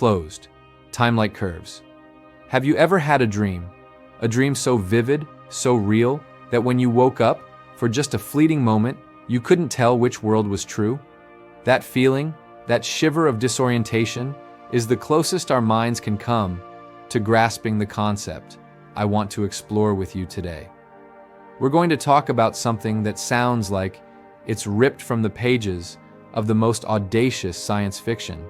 Closed Timelike Curves. Have you ever had a dream so vivid, so real, that when you woke up, for just a fleeting moment, you couldn't tell which world was true? That feeling, that shiver of disorientation, is the closest our minds can come to grasping the concept I want to explore with you today. We're going to talk about something that sounds like it's ripped from the pages of the most audacious science fiction,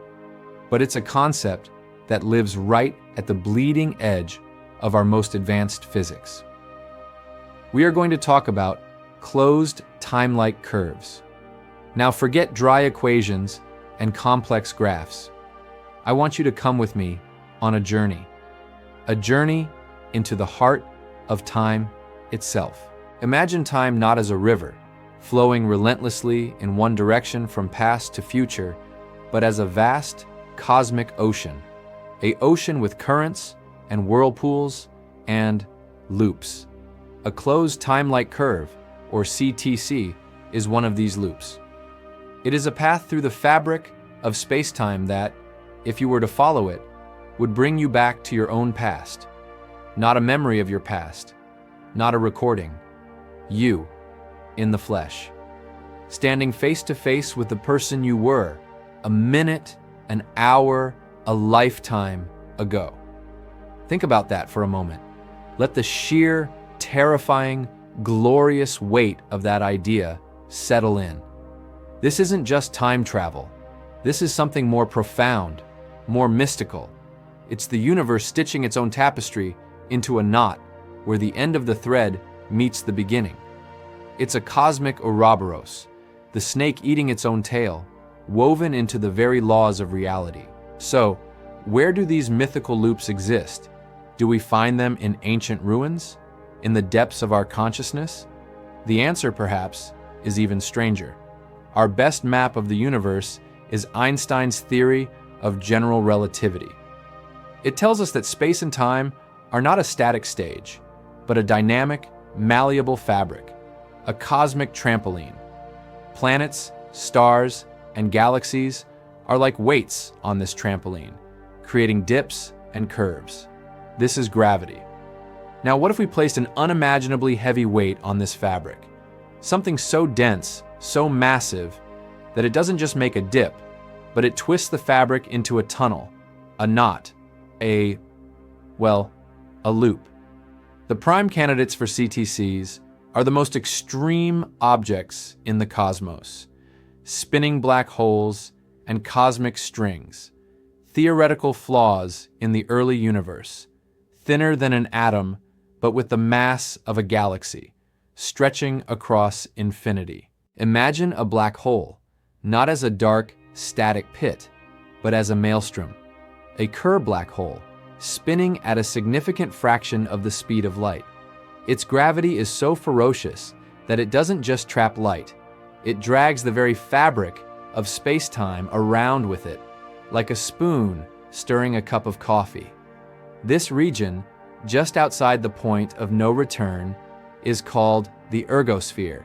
but it's a concept that lives right at the bleeding edge of our most advanced physics. We are going to talk about closed timelike curves. Now forget dry equations and complex graphs. I want you to come with me on a journey into the heart of time itself. Imagine time not as a river, flowing relentlessly in one direction from past to future, but as a vast cosmic ocean, an ocean with currents and whirlpools and loops. A closed timelike curve, or CTC, is one of these loops. It is a path through the fabric of spacetime that, if you were to follow it, would bring you back to your own past. Not a memory of your past, not a recording. You, in the flesh, standing face to face with the person you were a minute, an hour, a lifetime ago. Think about that for a moment. Let the sheer, terrifying, glorious weight of that idea settle in. This isn't just time travel. This is something more profound, more mystical. It's the universe stitching its own tapestry into a knot where the end of the thread meets the beginning. It's a cosmic Ouroboros, the snake eating its own tail, woven into the very laws of reality. So, where do these mythical loops exist? Do we find them in ancient ruins? In the depths of our consciousness? The answer, perhaps, is even stranger. Our best map of the universe is Einstein's theory of general relativity. It tells us that space and time are not a static stage, but a dynamic, malleable fabric, a cosmic trampoline. Planets, stars, and galaxies are like weights on this trampoline, creating dips and curves. This is gravity. Now, what if we placed an unimaginably heavy weight on this fabric? Something so dense, so massive, that it doesn't just make a dip, but it twists the fabric into a tunnel, a knot, a loop. The prime candidates for CTCs are the most extreme objects in the cosmos: spinning black holes and cosmic strings, theoretical flaws in the early universe, thinner than an atom but with the mass of a galaxy, stretching across infinity. Imagine a black hole, not as a dark, static pit, but as a maelstrom, a Kerr black hole, spinning at a significant fraction of the speed of light. Its gravity is so ferocious that it doesn't just trap light, it drags the very fabric of space-time around with it, like a spoon stirring a cup of coffee. This region, just outside the point of no return, is called the ergosphere,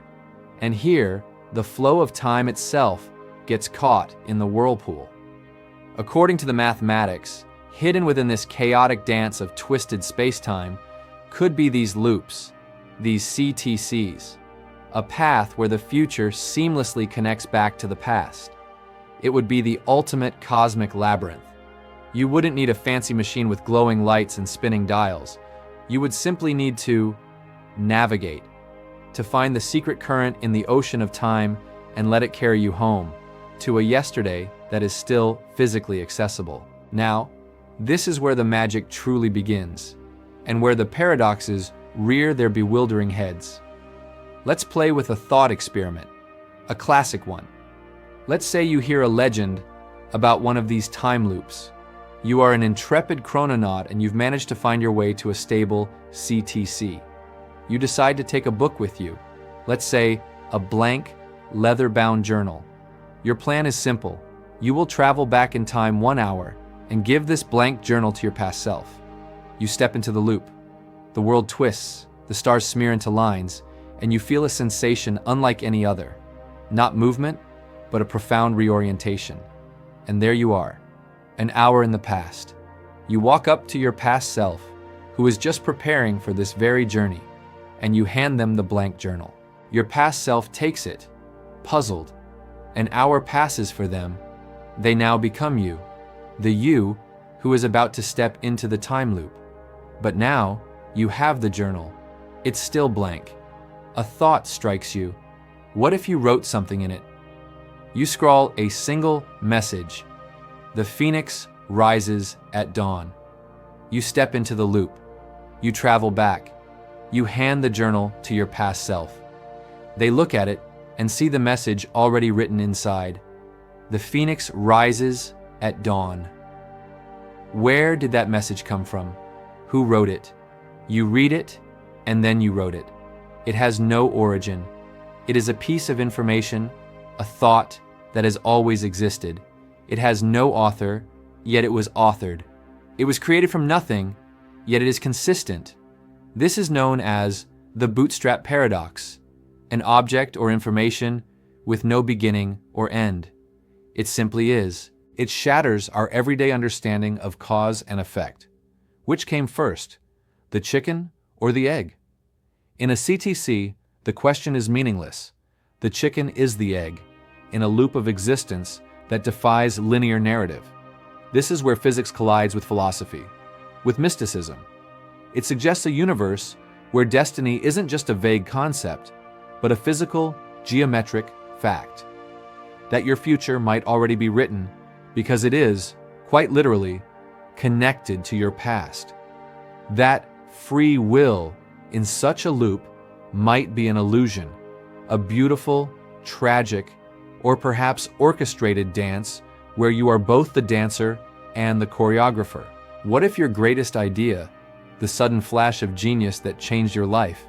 and here, the flow of time itself gets caught in the whirlpool. According to the mathematics, hidden within this chaotic dance of twisted space-time could be these loops, these CTCs, a path where the future seamlessly connects back to the past. It would be the ultimate cosmic labyrinth. You wouldn't need a fancy machine with glowing lights and spinning dials. You would simply need to navigate, to find the secret current in the ocean of time and let it carry you home, to a yesterday that is still physically accessible. Now, this is where the magic truly begins, and where the paradoxes rear their bewildering heads. Let's play with a thought experiment, a classic one. Let's say you hear a legend about one of these time loops. You are an intrepid chrononaut and you've managed to find your way to a stable CTC. You decide to take a book with you, let's say a blank, leather-bound journal. Your plan is simple. You will travel back in time 1 hour and give this blank journal to your past self. You step into the loop. The world twists, the stars smear into lines, and you feel a sensation unlike any other. Not movement, but a profound reorientation. And there you are, an hour in the past. You walk up to your past self, who is just preparing for this very journey, and you hand them the blank journal. Your past self takes it, puzzled. An hour passes for them. They now become you, the you who is about to step into the time loop. But now, you have the journal. It's still blank. A thought strikes you. What if you wrote something in it? You scrawl a single message. The phoenix rises at dawn. You step into the loop. You travel back. You hand the journal to your past self. They look at it and see the message already written inside. The phoenix rises at dawn. Where did that message come from? Who wrote it? You read it, and then you wrote it. It has no origin. It is a piece of information, a thought that has always existed. It has no author, yet it was authored. It was created from nothing, yet it is consistent. This is known as the bootstrap paradox, an object or information with no beginning or end. It simply is. It shatters our everyday understanding of cause and effect. Which came first, the chicken or the egg? In a CTC, the question is meaningless. The chicken is the egg, in a loop of existence that defies linear narrative. This is where physics collides with philosophy, with mysticism. It suggests a universe where destiny isn't just a vague concept, but a physical, geometric fact. That your future might already be written because it is, quite literally, connected to your past. That free will in such a loop might be an illusion, a beautiful, tragic, or perhaps orchestrated dance where you are both the dancer and the choreographer. What if your greatest idea, the sudden flash of genius that changed your life,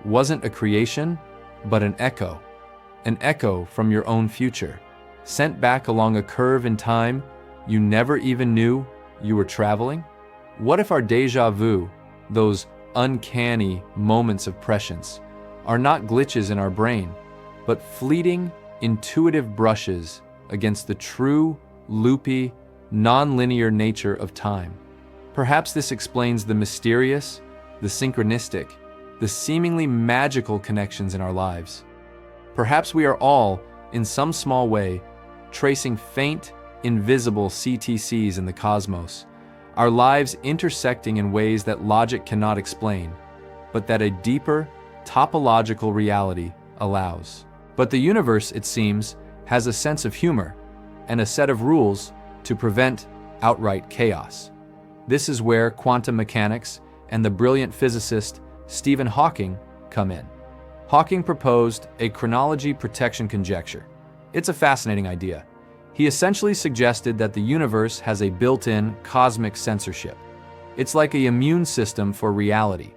wasn't a creation, but an echo from your own future, sent back along a curve in time you never even knew you were traveling? What if our déjà vu, those uncanny moments of prescience, are not glitches in our brain, but fleeting, intuitive brushes against the true, loopy, non-linear nature of time? Perhaps this explains the mysterious, the synchronistic, the seemingly magical connections in our lives. Perhaps we are all, in some small way, tracing faint, invisible CTCs in the cosmos, our lives intersecting in ways that logic cannot explain, but that a deeper, topological reality allows. But the universe, it seems, has a sense of humor and a set of rules to prevent outright chaos. This is where quantum mechanics and the brilliant physicist Stephen Hawking come in. Hawking proposed a chronology protection conjecture. It's a fascinating idea. He essentially suggested that the universe has a built-in cosmic censorship. It's like an immune system for reality.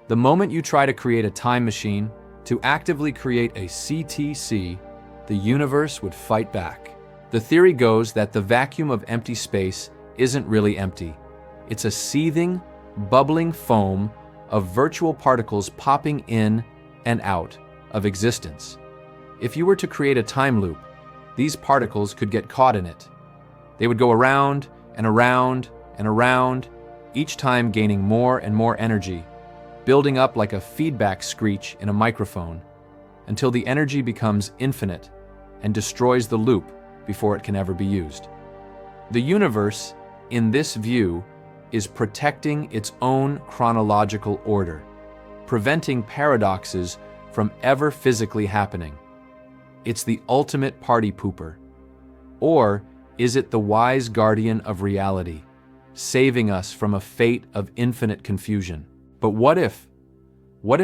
The moment you try to create a time machine, to actively create a CTC, the universe would fight back. The theory goes that the vacuum of empty space isn't really empty. It's a seething, bubbling foam of virtual particles popping in and out of existence. If you were to create a time loop, these particles could get caught in it. They would go around and around and around, each time gaining more and more energy, building up like a feedback screech in a microphone, until the energy becomes infinite and destroys the loop before it can ever be used. The universe, in this view, is protecting its own chronological order, preventing paradoxes from ever physically happening. It's the ultimate party pooper. Or is it the wise guardian of reality, saving us from a fate of infinite confusion? But what if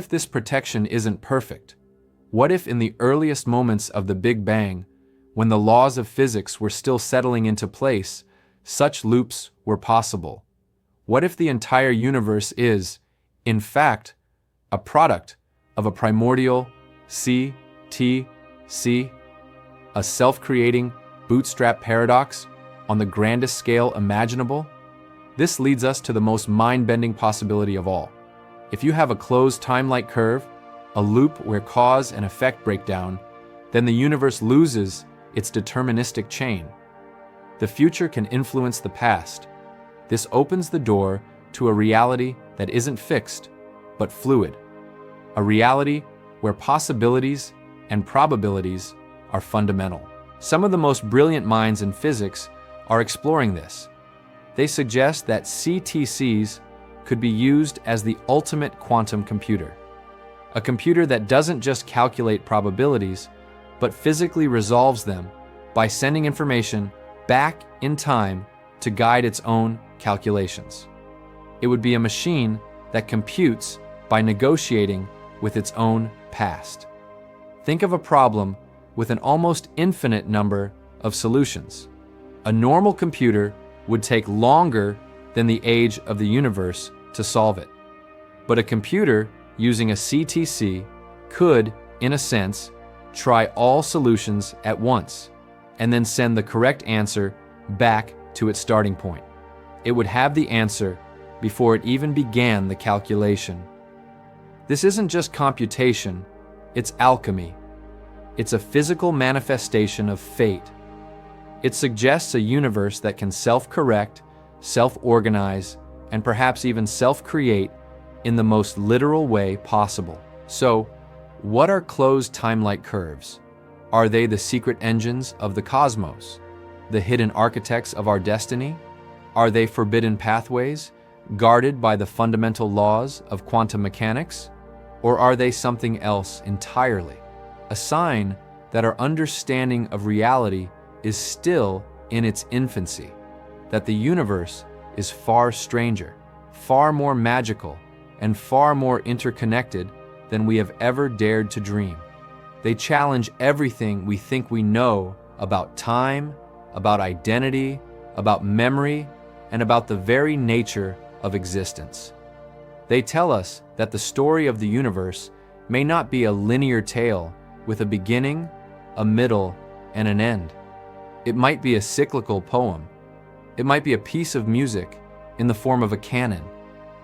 this protection isn't perfect? What if in the earliest moments of the Big Bang, when the laws of physics were still settling into place, such loops were possible? What if the entire universe is, in fact, a product of a primordial CTC, a self-creating bootstrap paradox on the grandest scale imaginable? This leads us to the most mind-bending possibility of all. If you have a closed timelike curve, a loop where cause and effect break down, then the universe loses its deterministic chain. The future can influence the past. This opens the door to a reality that isn't fixed, but fluid. A reality where possibilities and probabilities are fundamental. Some of the most brilliant minds in physics are exploring this. They suggest that CTCs could be used as the ultimate quantum computer. A computer that doesn't just calculate probabilities, but physically resolves them by sending information back in time to guide its own calculations. It would be a machine that computes by negotiating with its own past. Think of a problem with an almost infinite number of solutions. A normal computer would take longer than the age of the universe to solve it. But a computer using a CTC could, in a sense, try all solutions at once and then send the correct answer back to its starting point. It would have the answer before it even began the calculation. This isn't just computation, it's alchemy. It's a physical manifestation of fate. It suggests a universe that can self-correct, self-organize, and perhaps even self-create in the most literal way possible. So, what are closed timelike curves? Are they the secret engines of the cosmos? The hidden architects of our destiny? Are they forbidden pathways, guarded by the fundamental laws of quantum mechanics? Or are they something else entirely? A sign that our understanding of reality is still in its infancy, that the universe is far stranger, far more magical, and far more interconnected than we have ever dared to dream. They challenge everything we think we know about time, about identity, about memory, and about the very nature of existence. They tell us that the story of the universe may not be a linear tale with a beginning, a middle, and an end. It might be a cyclical poem. It might be a piece of music in the form of a canon,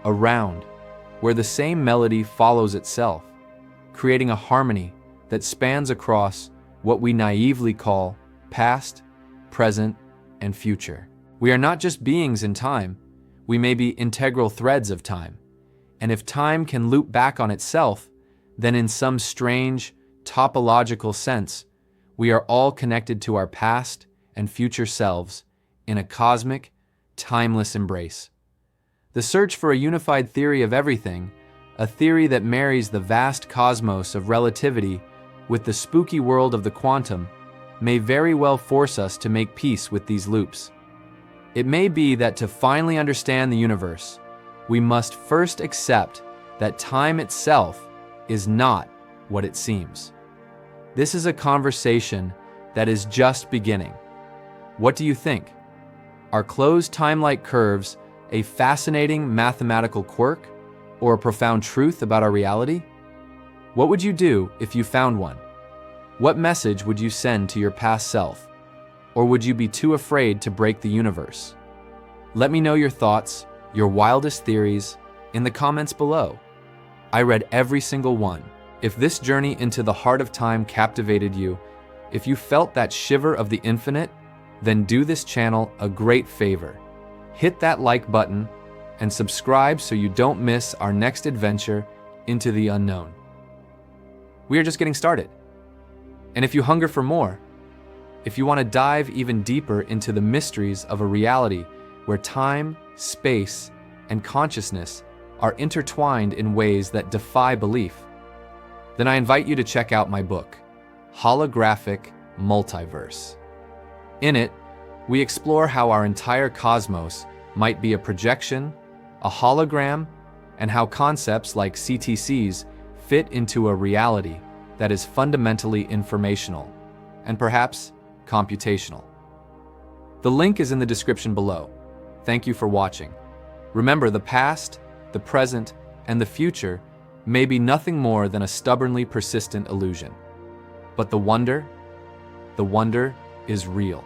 a round, where the same melody follows itself, creating a harmony that spans across what we naively call past, present, and future. We are not just beings in time, we may be integral threads of time. And if time can loop back on itself, then in some strange, topological sense, we are all connected to our past and future selves in a cosmic, timeless embrace. The search for a unified theory of everything, a theory that marries the vast cosmos of relativity with the spooky world of the quantum, may very well force us to make peace with these loops. It may be that to finally understand the universe, we must first accept that time itself is not what it seems. This is a conversation that is just beginning. What do you think? Are closed timelike curves a fascinating mathematical quirk or a profound truth about our reality? What would you do if you found one? What message would you send to your past self? Or would you be too afraid to break the universe? Let me know your thoughts, your wildest theories, in the comments below. I read every single one. If this journey into the heart of time captivated you, if you felt that shiver of the infinite, then do this channel a great favor. Hit that like button and subscribe so you don't miss our next adventure into the unknown. We are just getting started. And if you hunger for more, if you want to dive even deeper into the mysteries of a reality where time, space, and consciousness are intertwined in ways that defy belief, then I invite you to check out my book, Holographic Multiverse. In it, we explore how our entire cosmos might be a projection, a hologram, and how concepts like CTCs fit into a reality that is fundamentally informational and perhaps computational. The link is in the description below. Thank you for watching. Remember, the past, the present, and the future may be nothing more than a stubbornly persistent illusion. But the wonder is real.